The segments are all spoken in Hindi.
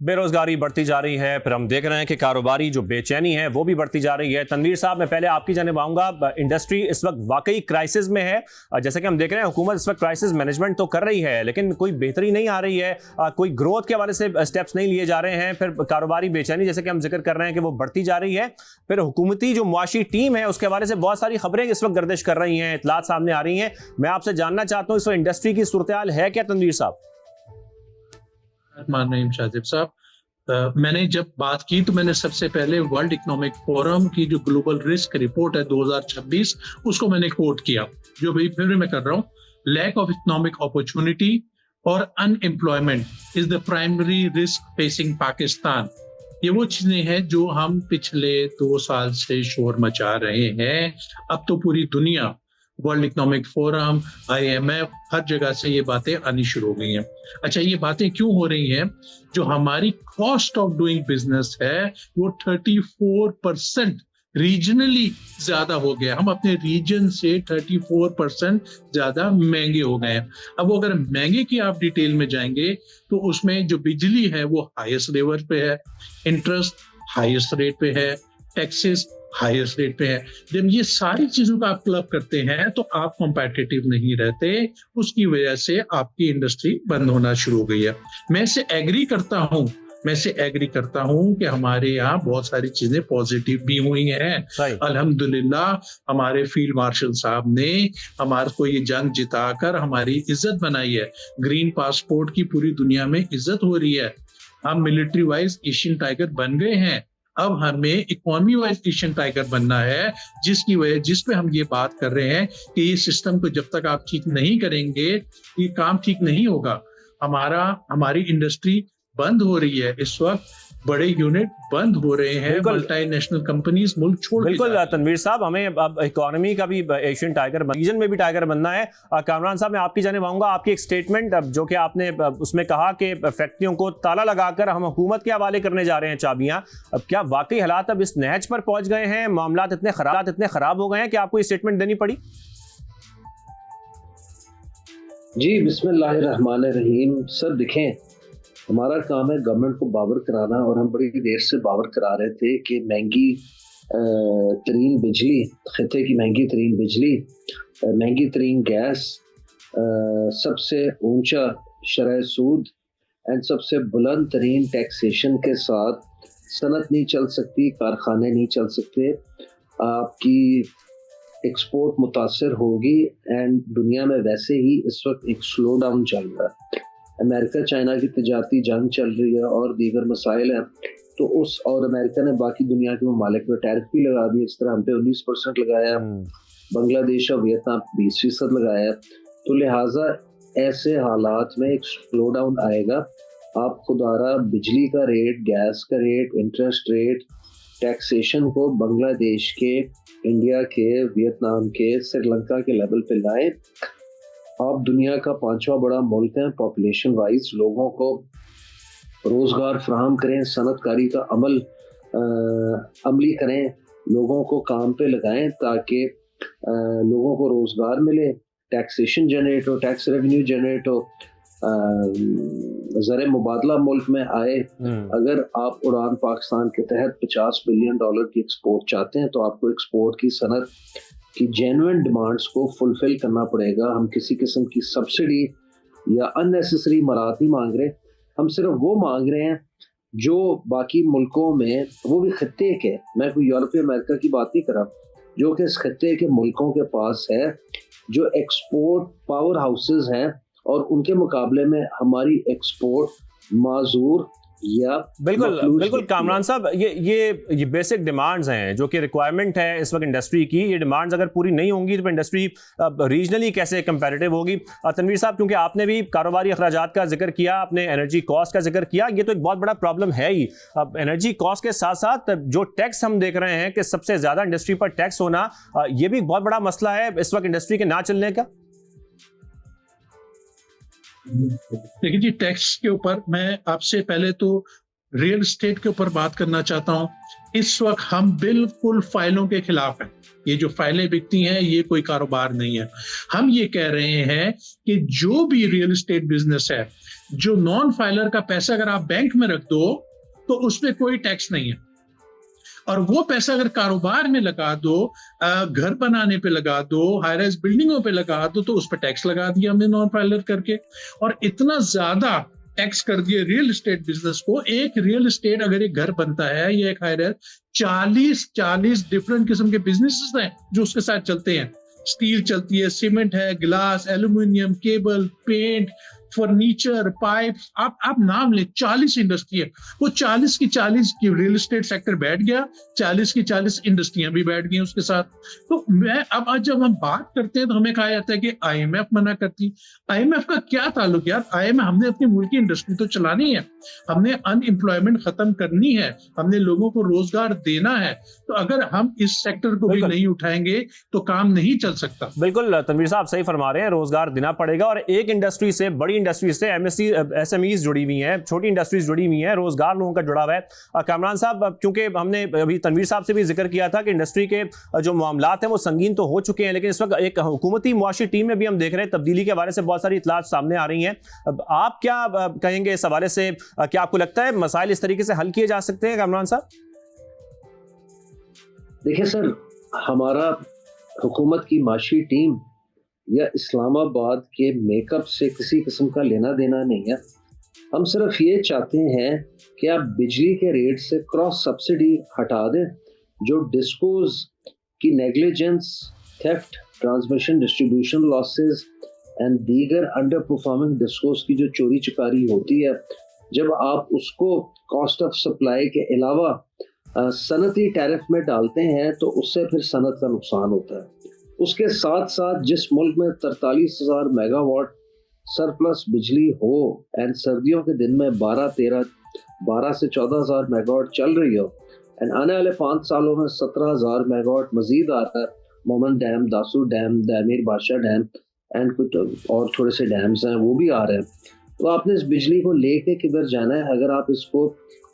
बेरोजगारी बढ़ती जा रही है, फिर हम देख रहे हैं कि कारोबारी जो बेचैनी है वो भी बढ़ती जा रही है। तनवीर साहब, मैं पहले आपकी जानिब आऊंगा। इंडस्ट्री इस वक्त वाकई क्राइसिस में है। जैसे कि हम देख रहे हैं हुकूमत इस वक्त क्राइसिस मैनेजमेंट तो कर रही है, लेकिन कोई बेहतरी नहीं आ रही है, कोई ग्रोथ के हवाले से स्टेप्स नहीं लिए जा रहे हैं। फिर कारोबारी बेचैनी जैसे कि हम जिक्र कर रहे हैं कि वो बढ़ती जा रही है। फिर हुकूमती जो मुआशी टीम है उसके हवाले से बहुत सारी खबरें इस वक्त गर्दिश कर रही हैं, इतलात सामने आ रही हैं। मैं आपसे जानना चाहता हूँ इस वक्त इंडस्ट्री की सूरत हाल है क्या तनवीर साहब? शाजिब साहब, मैंने जब बात की तो मैंने सबसे पहले वर्ल्ड इकोनॉमिक फोरम की जो ग्लोबल रिस्क रिपोर्ट है 2026 उसको मैंने कोट किया, जो भी फिर मैं कर रहा हूँ। लैक ऑफ इकोनॉमिक अपॉर्चुनिटी और unemployment is the primary risk facing Pakistan. ये वो चीजें हैं जो हम पिछले 2 साल से शोर मचा रहे हैं। अब तो पूरी दुनिया, वर्ल्ड इकोनॉमिक फोरम, IMF, हर जगह से ये बातें आनी शुरू हो गई हैं। अच्छा, ये बातें क्यों हो रही हैं? जो हमारी कॉस्ट ऑफ डूइंग बिजनेस है वो 34% रीजनली ज्यादा हो गया। हम अपने रीजन से 34% ज्यादा महंगे हो गए हैं। अब वो अगर महंगे की आप डिटेल में जाएंगे तो उसमें जो बिजली है वो हाईएस्ट लेवल पे है, इंटरेस्ट हाईएस्ट रेट पे है, टैक्सेस हाईएस्ट रेट पे है। जब ये सारी चीजों का आप क्लब करते हैं तो आप कॉम्पिटिटिव नहीं रहते। उसकी वजह से आपकी इंडस्ट्री बंद होना शुरू हो गई है। मैं इससे एग्री करता हूं कि हमारे यहाँ बहुत सारी चीजें पॉजिटिव भी हुई हैं। अल्हम्दुलिल्लाह, हमारे फील्ड मार्शल साहब ने हमारे को ये जंग जिताकर हमारी इज्जत बनाई है। ग्रीन पासपोर्ट की पूरी दुनिया में इज्जत हो रही है। हम मिलिट्री वाइज एशियन टाइगर बन गए हैं। अब हमें इकोनॉमी वाइज एशियन टाइगर बनना है, जिस पे हम ये बात कर रहे हैं कि ये सिस्टम को जब तक आप ठीक नहीं करेंगे ये काम ठीक नहीं होगा। हमारी इंडस्ट्री बंद हो रही है इस वक्त, बड़े यूनिट बंद हो रहे हैं, मल्टीनेशनल कंपनीज मुल्क छोड़। बिल्कुल तनवीर साहब, हमें अब इकोनॉमी का भी एशियन टाइगर, रीजन में भी टाइगर बनना है। कामरान साहब, मैं आपकी जानिब आऊंगा। आपकी एक स्टेटमेंट जो कि आपने उसमें कहा कि फैक्ट्रियों को ताला लगाकर हम हुकूमत के हवाले करने जा रहे हैं चाबियां। अब क्या वाकई हालात अब इस नहज पर पहुंच गए हैं, मामलात इतने खराब हो गए हैं कि आपको ये स्टेटमेंट देनी पड़ी? जी, बिस्मिल्लाहिर्रहमानिर्रहीम। सर देखें, हमारा काम है गवर्नमेंट को बावर कराना, और हम बड़ी देर से बावर करा रहे थे कि महंगी तरीन बिजली, खिते की महंगी तरीन बिजली, महंगी तरीन गैस, सबसे ऊंचा शरह सूद एंड सबसे बुलंद तरीन टैक्सेशन के साथ सनत नहीं चल सकती, कारखाने नहीं चल सकते। आपकी एक्सपोर्ट मुतासर होगी एंड दुनिया में वैसे ही इस वक्त एक स्लो डाउन चल रहा है। अमेरिका चाइना की तजारती जंग चल रही है और दीगर मसाइल हैं, तो और अमेरिका ने बाकी दुनिया के ममालिक में टैरिफ भी लगा दिए। इस तरह हम पे 19% लगाया, बांग्लादेश और वियतनाम 20% लगाया। तो लिहाजा ऐसे हालात में एक स्लो डाउन आएगा। आप खुदारा बिजली का रेट, गैस का रेट, इंटरेस्ट रेट, टैक्सेशन को बांग्लादेश के, इंडिया के, वियतनाम के, श्रीलंका के लेवल पे लाए। आप दुनिया का 5वां बड़ा मुल्क है पॉपुलेशन वाइज, लोगों को रोजगार फराहम करें, सनतकारी का अमली करें, लोगों को काम पे लगाएं ताकि लोगों को रोजगार मिले, टैक्सेशन जनरेट हो, टैक्स रेवेन्यू जनरेट हो, ज़र मुबादला मुल्क में आए। अगर आप उड़ान पाकिस्तान के तहत $50 बिलियन की एक्सपोर्ट चाहते हैं तो आपको एक्सपोर्ट की सनत कि जेन्युइन डिमांड्स को फुलफिल करना पड़ेगा। हम किसी किस्म की सब्सिडी या अननेसेसरी मराहत नहीं मांग रहे, हम सिर्फ वो मांग रहे हैं जो बाकी मुल्कों में, वो भी खत्ते के, मैं कोई यूरोपीय अमेरिका की बात नहीं कर रहा, जो कि इस खत्ते के मुल्कों के पास है, जो एक्सपोर्ट पावर हाउसेस हैं, और उनके मुकाबले में हमारी एक्सपोर्ट माजूर या बिल्कुल कामरान साहब, ये बेसिक डिमांड्स हैं जो कि रिक्वायरमेंट है इस वक्त इंडस्ट्री की। ये डिमांड्स अगर पूरी नहीं होंगी तो इंडस्ट्री रीजनली कैसे कंपैरेटिव होगी? तनवीर साहब, क्योंकि आपने भी कारोबारी अखराजात का जिक्र किया, आपने एनर्जी कॉस्ट का जिक्र किया, ये तो एक बहुत बड़ा प्रॉब्लम है ही। अब एनर्जी कॉस्ट के साथ साथ जो टैक्स हम देख रहे हैं कि सबसे ज्यादा इंडस्ट्री पर टैक्स होना, ये भी बहुत बड़ा मसला है इस वक्त इंडस्ट्री के ना चलने का। देखिए जी, टैक्स के ऊपर मैं आपसे पहले तो रियल एस्टेट के ऊपर बात करना चाहता हूं। इस वक्त हम बिल्कुल फाइलों के खिलाफ हैं। ये जो फाइलें बिकती हैं ये कोई कारोबार नहीं है। हम ये कह रहे हैं कि जो भी रियल एस्टेट बिजनेस है, जो नॉन फाइलर का पैसा अगर आप बैंक में रख दो तो उसमें कोई टैक्स नहीं है, और वो पैसा अगर कारोबार में लगा दो, घर बनाने पे लगा दो, हाई राइज बिल्डिंगों पे लगा दो, तो उस पर टैक्स लगा दिया हमने नॉन फाइलर करके, और इतना ज्यादा टैक्स कर दिए रियल एस्टेट बिजनेस को। एक रियल एस्टेट अगर एक घर बनता है या एक हाई राइज, 40 डिफरेंट किस्म के बिजनेसेस हैं जो उसके साथ चलते हैं। स्टील चलती है, सीमेंट है, glass, aluminium, cable, paint, furniture, pipe, आप नाम ले, 40 इंडस्ट्री है। वो 40 की 40 की रियल एस्टेट सेक्टर बैठ गया, 40 की 40 इंडस्ट्रियां भी बैठ गई उसके साथ। तो मैं अब आज जब हम बात करते हैं तो हमें कहा जाता है कि आईएमएफ मना करती। आईएमएफ का क्या ताल्लुक यार? आईएमएफ, हमने अपनी मुल्क की इंडस्ट्री तो चलानी है, हमने अनएम्प्लॉयमेंट खत्म करनी है, हमने लोगों को रोजगार देना है। तो अगर हम इस सेक्टर को भी नहीं उठाएंगे तो काम नहीं चल सकता। बिल्कुल तनवीर साहब सही फरमा रहे हैं, रोजगार देना पड़ेगा, और एक इंडस्ट्री से, बड़ी इंडस्ट्री से एसएमईज जुड़ी हुई हैं, छोटी इंडस्ट्रीज जुड़ी हुई हैं, रोजगार लोगों का जुड़ा हुआ है। कामरान साहब, क्योंकि हमने अभी तनवीर साहब से भी जिक्र किया था कि इंडस्ट्री के जो मामलात हैं वो संगीन तो हो चुके हैं, लेकिन इस वक्त एक हुकूमती मुआशी टीम में भी हम देख रहे हैं तब्दीली के बारे से बहुत सारी इतलात सामने आ रही हैं। आप क्या कहेंगे इस हवाले से? क्या आपको लगता है मसाइल इस तरीके से हल किए जा सकते हैं कामरान साहब? देखिए सर, हमारा हुकूमत की माशी टीम या इस्लामाबाद के मेकअप से किसी किस्म का लेना देना नहीं है। हम सिर्फ ये चाहते हैं कि आप बिजली के रेट से क्रॉस सब्सिडी हटा दें। जो डिस्कोज की negligence, theft, transmission, distribution losses and दीगर अंडर परफॉर्मिंग डिस्कोज की जो चोरी चकारी होती है, जब आप उसको कॉस्ट ऑफ सप्लाई के अलावा सनती टैरिफ में डालते हैं तो उससे फिर सनत का नुकसान होता है। उसके साथ साथ जिस मुल्क में 43,000 मेगावाट सरप्लस बिजली हो एंड सर्दियों के दिन में 12 से 14,000 मेगावाट चल रही हो, एंड आने वाले 5 सालों में 17,000 मेगावाट मजीद आ रहा है। मोमन डैम, दासू डैम, दामिर बादशाह डैम एंड कुछ और थोड़े से डैम्स हैं वो भी आ रहे हैं। तो आपने इस बिजली को लेके किधर जाना है? अगर आप इसको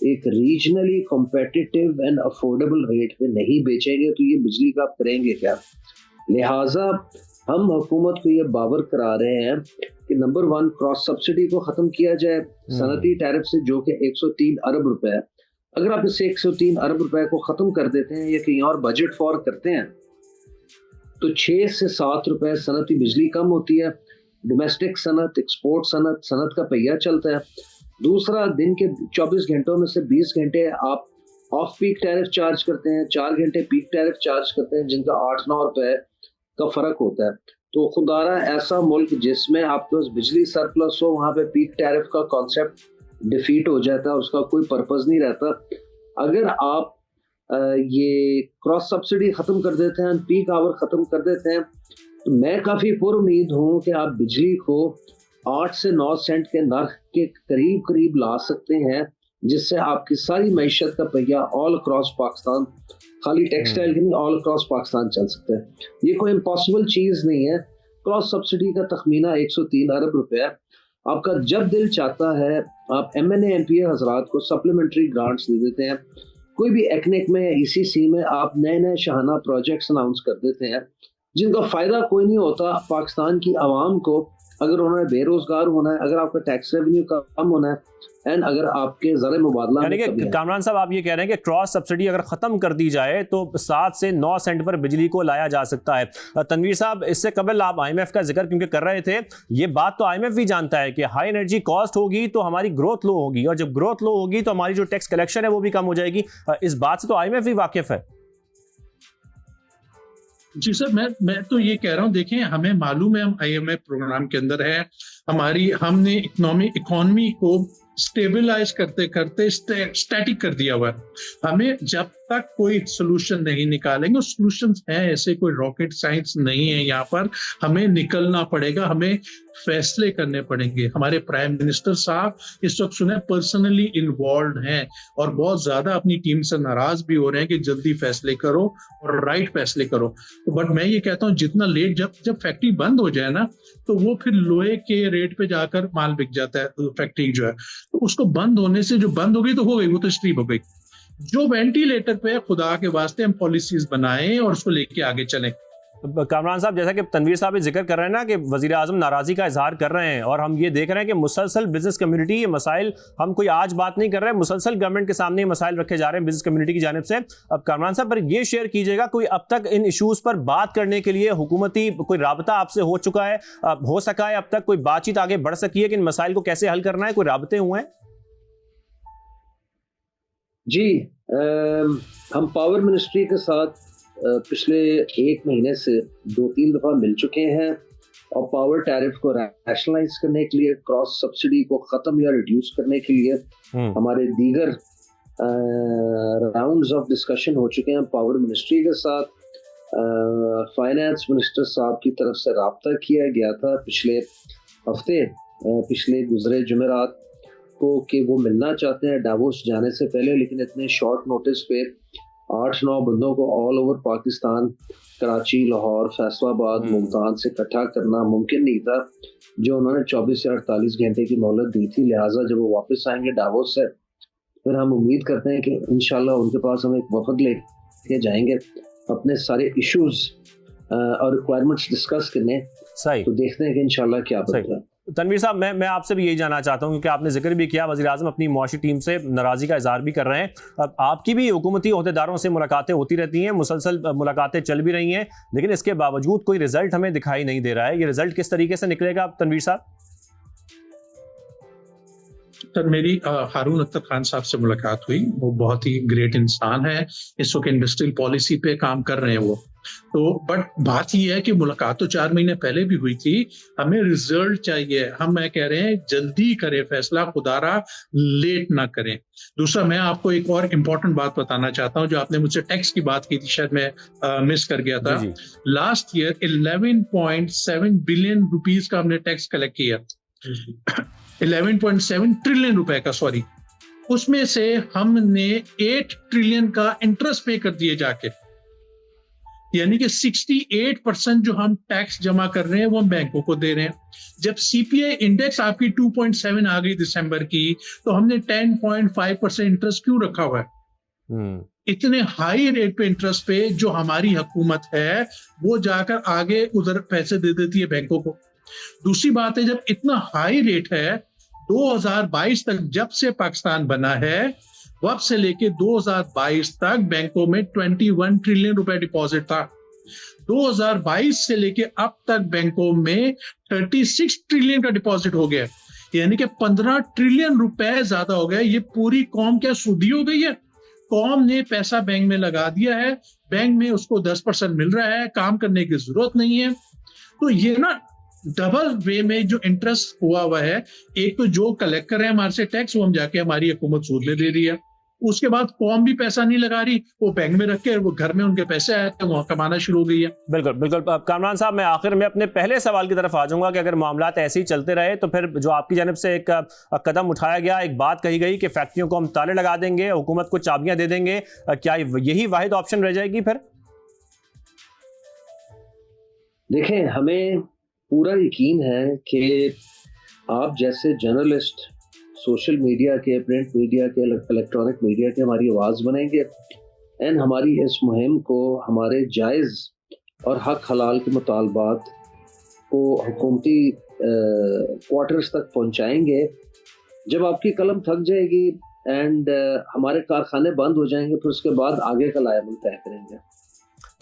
एक regionally competitive and affordable rate पे नहीं बेचेंगे तो ये बिजली का आप करेंगे क्या? लिहाजा हम हुकूमत को ये बावर करा रहे हैं कि नंबर 1, क्रॉस सब्सिडी को खत्म किया जाए सनती टैरिफ से, जो कि 103 अरब रुपए है। अगर आप इसे 103 अरब रुपए को खत्म कर देते हैं या कहीं और बजट फॉर करते हैं तो 6 से 7 रुपए सनती बिजली कम होती है। डोमेस्टिक सनत, एक्सपोर्ट सनत, सनत का पहिया चलता है। दूसरा, दिन के 24 घंटों में से 20 घंटे आप ऑफ पीक टैरिफ चार्ज करते हैं, 4 घंटे पीक टैरिफ चार्ज करते हैं, जिनका 8-9 रुपए का फर्क होता है। तो खुदारा ऐसा मुल्क जिसमें आपके पास बिजली सरप्लस हो, वहां पे पीक टैरिफ का कॉन्सेप्ट डिफीट हो जाता है, उसका कोई पर्पस नहीं रहता। अगर आप ये क्रॉस सब्सिडी खत्म कर देते हैं, पीक आवर खत्म कर देते हैं, तो मैं काफी पुरुम्मीद हूं कि आप बिजली को 8 से 9 सेंट के नर्ख के करीब ला सकते हैं, जिससे आपकी सारी मैशत का पहिया ऑल अक्रॉस पाकिस्तान, खाली टेक्सटाइल की नहीं, ऑल अक्रॉस पाकिस्तान चल सकते हैं। ये कोई इम्पॉसिबल चीज नहीं है। क्रॉस सब्सिडी का तखमीना 103 अरब रुपए है। आपका जब दिल चाहता है आप MNA MPA हजरात को सप्लीमेंट्री ग्रांट्स दे देते हैं। कोई भी एक्निक में या ECC में आप नए शाहाना प्रोजेक्ट्स अनाउंस कर देते हैं, जिनका फायदा कोई नहीं होता पाकिस्तान की आवाम को। अगर उन्होंने बेरोजगार होना है, अगर आपका टैक्स रेवेन्यू कम होना है, एंड अगर आपके ज़र मुबादला, यानी कि कामरान साहब आप ये कह रहे हैं कि क्रॉस सब्सिडी अगर खत्म कर दी जाए तो 7 से 9 सेंट पर बिजली को लाया जा सकता है। तनवीर साहब, इससे कबल आप IMF का जिक्र क्योंकि कर रहे थे, ये बात तो IMF भी जानता है कि हाई एनर्जी कॉस्ट होगी तो हमारी ग्रोथ लो होगी, और जब ग्रोथ लो होगी तो हमारी जो टैक्स कलेक्शन है वो भी कम हो जाएगी। इस बात से तो IMF भी वाकिफ है। जी सर, मैं तो ये कह रहा हूँ, देखें, हमें मालूम है हम IMF प्रोग्राम के अंदर है, हमने इकोनॉमी को स्टेबलाइज करते करते स्टैटिक कर दिया हुआ है। हमें जब तक कोई सोल्यूशन नहीं निकालेंगे, सोल्यूशन है ऐसे, कोई रॉकेट साइंस नहीं है यहाँ पर। हमें निकलना पड़ेगा, हमें फैसले करने पड़ेंगे। हमारे प्राइम मिनिस्टर साहब इस वक्त सुने पर्सनली इन्वॉल्व हैं और बहुत ज्यादा अपनी टीम से नाराज भी हो रहे हैं कि जल्दी फैसले करो और राइट फैसले करो। तो बट मैं ये कहता हूँ जितना लेट, जब फैक्ट्री बंद हो जाए ना, तो वो फिर लोहे के रेट पे जाकर माल बिक जाता है फैक्ट्री जो है। तो उसको बंद होने से, जो बंद हो गई तो हो गई, वो तो स्ट्रीप हो गई। जो वेंटिलेटर पे खुदा के वास्ते हम पॉलिसीज बनाएं और उसको लेके आगे चलें। कामरान साहब, जैसा कि तनवीर साहब भी जिक्र कर रहे हैं ना कि वजीर आजम नाराजी का इजहार कर रहे हैं और हम ये देख रहे हैं कि मुसलसल बिजनेस कम्युनिटी ये मसाइल, हम कोई आज बात नहीं कर रहे हैं, मुसलसल गवर्नमेंट के सामने ये मसाइल रखे जा रहे हैं बिजनेस कम्युनिटी की जानिब से। अब कामरान साहब पर ये शेयर कीजिएगा, कोई अब तक इन इशूज पर बात करने के लिए हुकूमती कोई राबता आपसे हो चुका है, हो सका है अब तक, कोई बातचीत आगे बढ़ सकी है कि इन मसाइल को कैसे हल करना है, कोई राबते हुए हैं? जी, हम पावर मिनिस्ट्री के साथ पिछले 1 महीने से 2-3 दफा मिल चुके हैं और पावर टैरिफ को रैशनलाइज करने के लिए, क्रॉस सब्सिडी को खत्म या रिड्यूस करने के लिए हमारे दीगर राउंड्स ऑफ डिस्कशन हो चुके हैं पावर मिनिस्ट्री के साथ। फाइनेंस मिनिस्टर साहब की तरफ से राब्ता किया गया था पिछले हफ्ते, पिछले गुजरे जुमेरात को, कि वो मिलना चाहते हैं डावोस जाने से पहले, लेकिन इतने शॉर्ट नोटिस पे 8-9 बंदों को ऑल ओवर पाकिस्तान, कराची, लाहौर, फैसलाबाद, मुल्तान से इकट्ठा करना मुमकिन नहीं था, जो उन्होंने 24 से 48 घंटे की मोहलत दी थी। लिहाजा जब वो वापस आएंगे डावोस से, फिर हम उम्मीद करते हैं कि इंशाल्लाह उनके पास हम एक वफद लेके जाएंगे अपने सारे इश्यूज और रिक्वायरमेंट्स डिस्कस करने। सही, तो देखते हैं कि इंशाल्लाह क्या बनता है। तनवीर साहब, मैं आपसे भी यही जानना चाहता हूं, क्योंकि आपने जिक्र भी किया वज़ीर आज़म अपनी मुआशी टीम से नाराज़गी का इज़हार भी कर रहे हैं। अब आपकी भी हुकूमती ओहदेदारों से मुलाकातें होती रहती हैं, मुसलसल मुलाकातें चल भी रही हैं, लेकिन इसके बावजूद कोई रिजल्ट हमें दिखाई नहीं दे रहा है। ये रिजल्ट किस तरीके से निकलेगा तनवीर साहब? सर, मेरी हारून अख्तर खान साहब से मुलाकात हुई। वो बहुत ही ग्रेट इंसान है, इस वक्त इंडस्ट्रियल पॉलिसी पे काम कर रहे हैं वो। तो बट बात ये है कि मुलाकात तो 4 महीने पहले भी हुई थी, हमें रिजल्ट चाहिए। हम मैं कह रहे हैं जल्दी करें फैसला, खुदारा लेट ना करें। दूसरा, मैं आपको एक और इम्पोर्टेंट बात बताना चाहता हूं, जो आपने मुझसे टैक्स की बात की थी, शायद मैं मिस कर गया था। लास्ट ईयर 11.7 बिलियन रुपीज का हमने टैक्स कलेक्ट किया, 11.7 ट्रिलियन रुपए का, सॉरी। उसमें से हमने 8 ट्रिलियन का इंटरेस्ट पे कर दिए जाके, यानी कि 68% जो हम टैक्स जमा कर रहे हैं वो हम बैंकों को दे रहे हैं। जब सीपीआई इंडेक्स आपकी 2.7 आ गई दिसंबर की, तो हमने 10.5% इंटरेस्ट क्यों रखा हुआ है? इतने हाई रेट पे इंटरेस्ट पे जो हमारी हुकूमत है वो जाकर आगे उधर पैसे दे देती है बैंकों को। दूसरी बात है, जब इतना हाई रेट है, 2022 तक जब से पाकिस्तान बना है, वब से लेके 2022 तक बैंकों में 21 ट्रिलियन रुपए डिपॉजिट था। 2022 से लेके अब तक बैंकों में 36 ट्रिलियन का डिपॉजिट हो गया, यानी कि 15 ट्रिलियन रुपए ज्यादा हो गया। ये पूरी कौम क्या सूदी हो गई है? कौम ने पैसा बैंक में लगा दिया है, बैंक में उसको 10% मिल रहा है, काम करने की जरूरत नहीं है। तो ये ना डबल वे में जो इंटरेस्ट हुआ है, एक तो जो कलेक्ट कर रहे हैं हमारे से टैक्स, वो हम जाके हमारी हुकूमत सूद में दे रही है। उसके बाद कौम भी पैसा नहीं लगा रही, वो बैंक में रख के वो घर में उनके पैसे आए थे, वहां कमाना शुरू हो गई है। बिल्कुल बिल्कुल। कामरान साहब, मैं आखिर में अपने पहले सवाल की तरफ आ जाऊंगा कि अगर मामला ऐसे ही चलते रहे तो फिर जो आपकी जानिब से एक कदम उठाया गया, एक बात कही गई कि फैक्ट्रियों को हम ताले लगा देंगे, हुकूमत को चाबियां दे देंगे, क्या यही वाहिद ऑप्शन रह जाएगी फिर? देखें, हमें पूरा यकीन है कि आप जैसे जर्नलिस्ट सोशल मीडिया के, प्रिंट मीडिया के, इलेक्ट्रॉनिक मीडिया के हमारी आवाज़ बनेंगे एंड हमारी इस मुहिम को हमारे जायज़ और हक हलाल के मुतालबात को हुकूमती क्वार्टर्स तक पहुंचाएंगे। जब आपकी कलम थक जाएगी एंड हमारे कारखाने बंद हो जाएंगे, फिर उसके बाद आगे का लायबल तय करेंगे।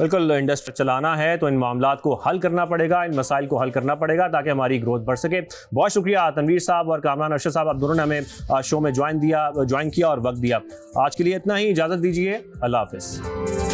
बिल्कुल, इंडस्ट्री चलाना है तो इन मामलात को हल करना पड़ेगा, इन मसाइल को हल करना पड़ेगा ताकि हमारी ग्रोथ बढ़ सके। बहुत शुक्रिया तनवीर साहब और कामरान अरशद साहब, आप दोनों ने हमें शो में ज्वाइन किया और वक्त दिया। आज के लिए इतना ही, इजाज़त दीजिए, अल्लाह हाफिज़।